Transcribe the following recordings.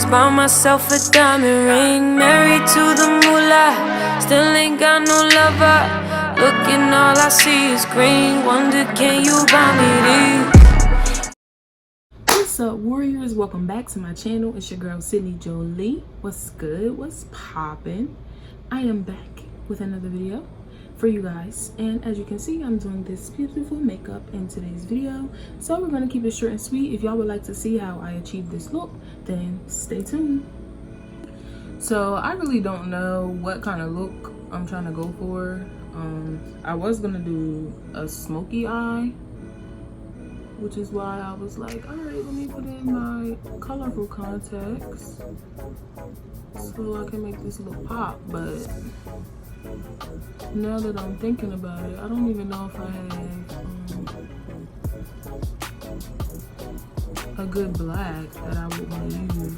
Buy myself a diamond ring, married to the moolah, still ain't got no lover. Looking, all I see is green. Wonder, can you buy me these? What's up, warriors? Welcome back to my channel. It's your girl Sydney Jolie. What's good? What's poppin'? I am back with another video for you guys, and as you can see, I'm doing this beautiful makeup in today's video. So we're gonna keep it short and sweet. If y'all would like to see how I achieve this look, then stay tuned. So I really don't know what kind of look I'm trying to go for. I was gonna do a smoky eye, which is why I was like, all right, let me put in my colorful contacts so I can make this look pop. But now that I'm thinking about it, I don't even know if I have a good black that I would want to use.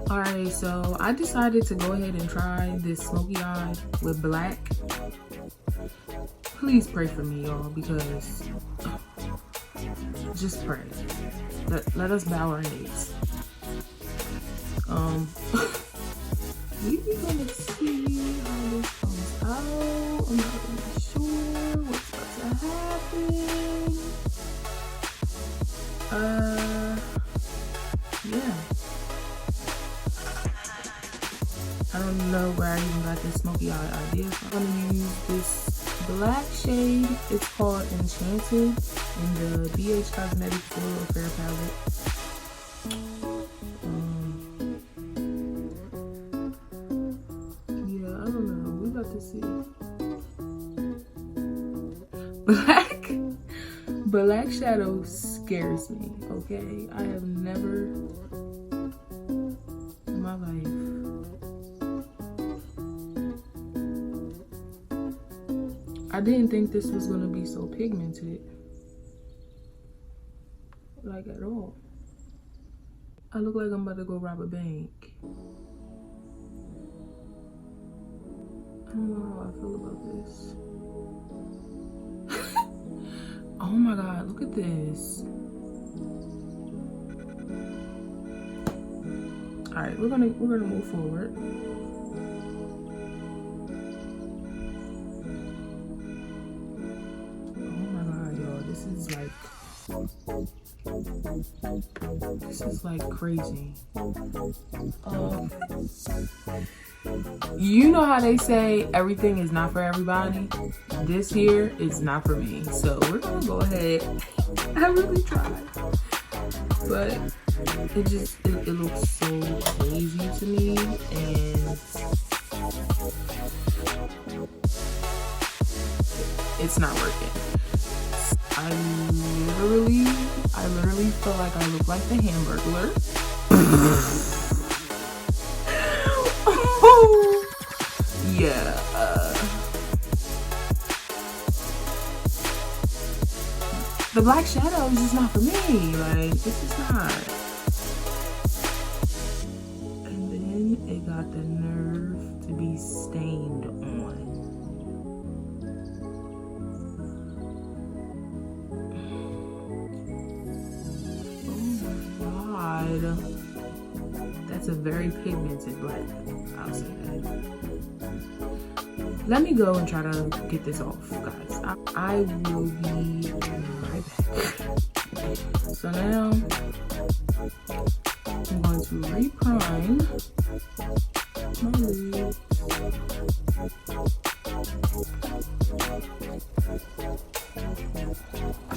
Alright, so I decided to go ahead and try this smoky eye with black. Please pray for me, y'all, because just pray. Let us bow our heads. We're gonna see how this comes out. I'm not really sure what's about to happen. Yeah. I don't know where I even got this smoky eye idea. So I'm gonna use this black shade. It's called Enchanted in the BH Cosmetics Foil Fair palette. Yeah, I don't know. We got to see. Black shadow scares me. Okay, I have never in my life. I didn't think this was gonna be so pigmented, like at all. I look like I'm about to go rob a bank. I don't know how I feel about this. Oh my God, look at this. All right, we're gonna move forward. This is like crazy. You know how they say everything is not for everybody? This here is not for me. So we're gonna go ahead. I really tried, but it looks so crazy to me, and it's not working. I literally feel like I look like the Hamburglar. Yeah. The black shadow is just not for me. Like, it's just not. And then it got the nerve to be stained on. That It's a very pigmented black. I'll say that. Let me go and try to get this off, guys. I will be right back. So now I'm going to re-prime my lids.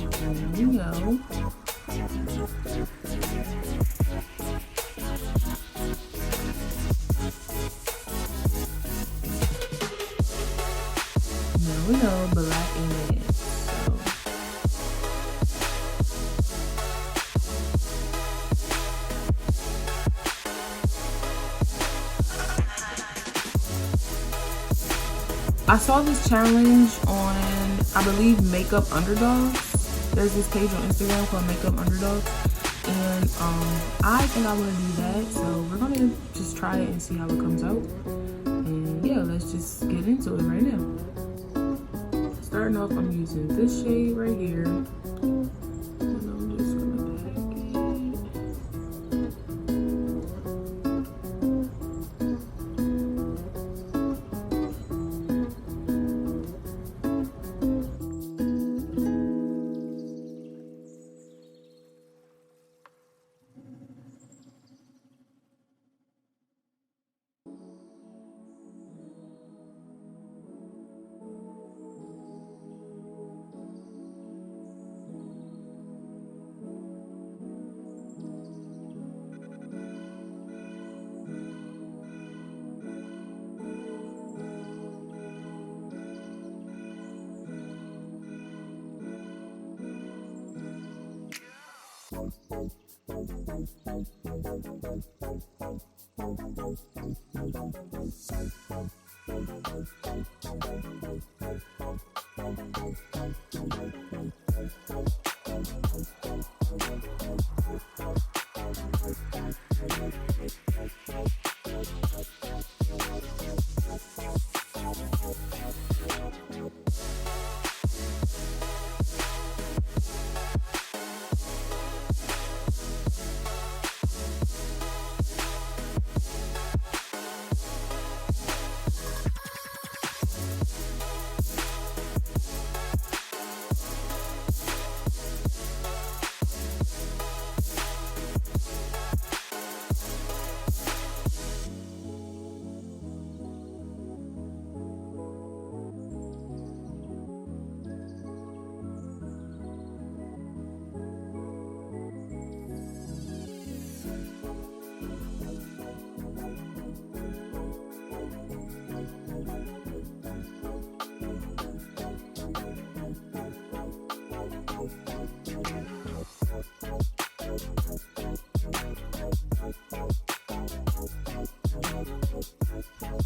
There we go. Now we know black and red. I saw this challenge on, I believe, Makeup Underdogs. There's this page on Instagram called Makeup Underdogs, and I think I want to do that. So we're gonna just try it and see how it comes out. And yeah, let's just get into it right now. Starting off, I'm using this shade right here. And I'm just gonna pack it.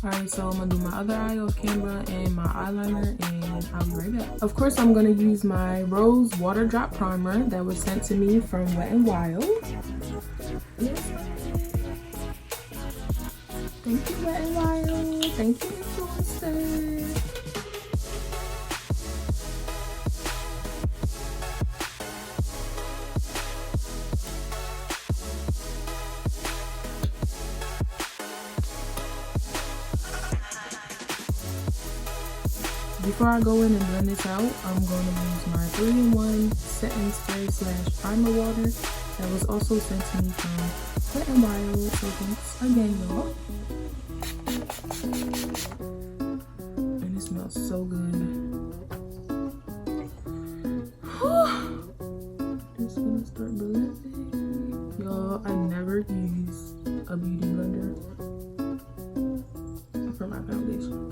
Alright, so I'm gonna do my other eye off camera and my eyeliner, and I'll be right back. Of course, I'm gonna use my Rose Water Drop Primer that was sent to me from Wet n Wild. Yes. Thank you, Wet n Wild. Thank you, influencer. Before I go in and blend this out, I'm going to use my 3-in-1 setting spray / primer water that was also sent to me from Wet n Wild. So thanks again, y'all. And it smells so good. Just gonna start blending. Y'all, I never use a beauty blender for my foundation.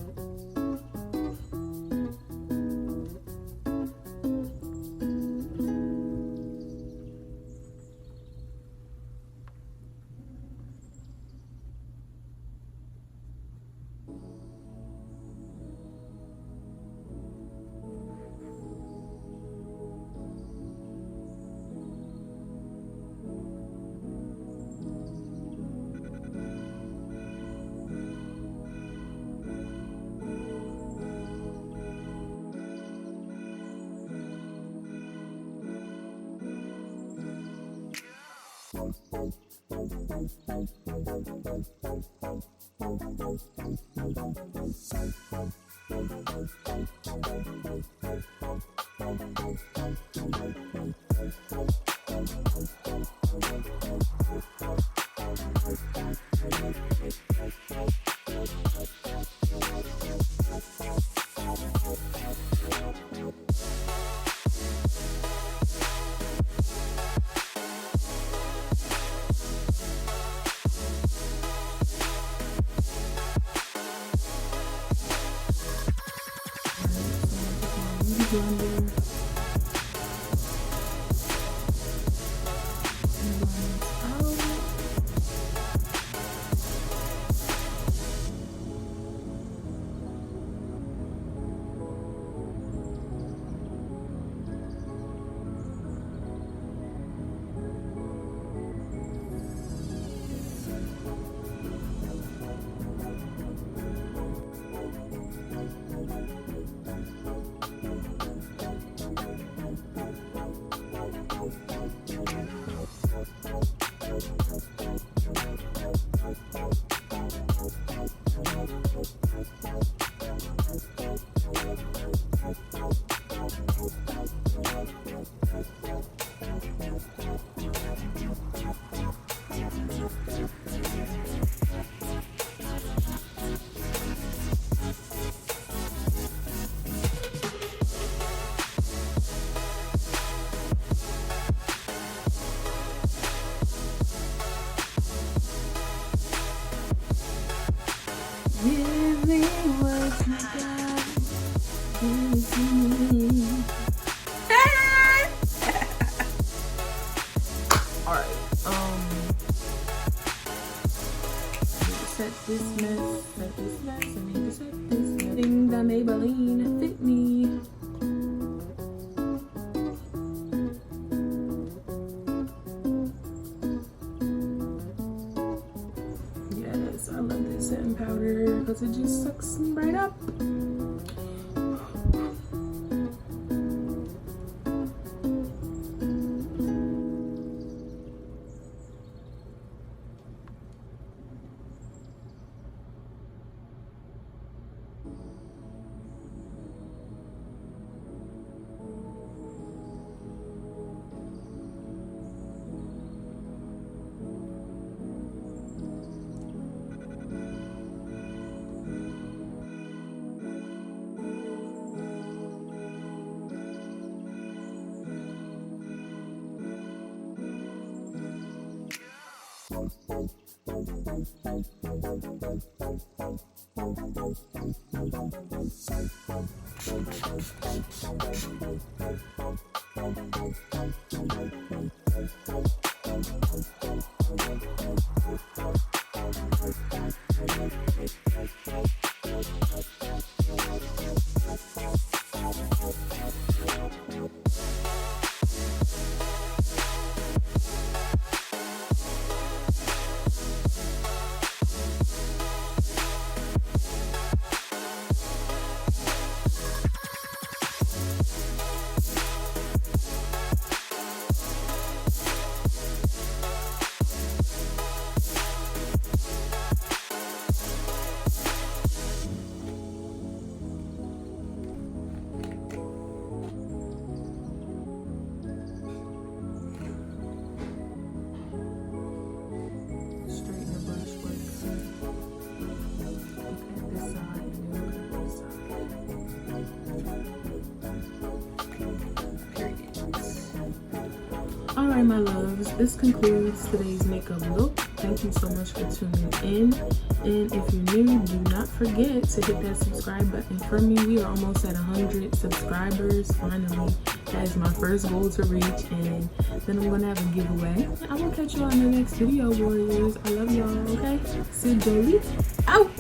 Give me what you got. Give it to me. Alright, set this mess, I need to set this mess. Think that Maybelline fit me. Yes, I love this setting powder because it just sucks me right up. Alright, my loves, this concludes today's makeup look. Thank you so much for tuning in. And if you're new, do not forget to hit that subscribe button for me. We are almost at 100 subscribers. Finally, that is my first goal to reach. And then I'm going to have a giveaway. I will catch you on the next video, warriors. I love y'all, okay? Sid Jolie, out!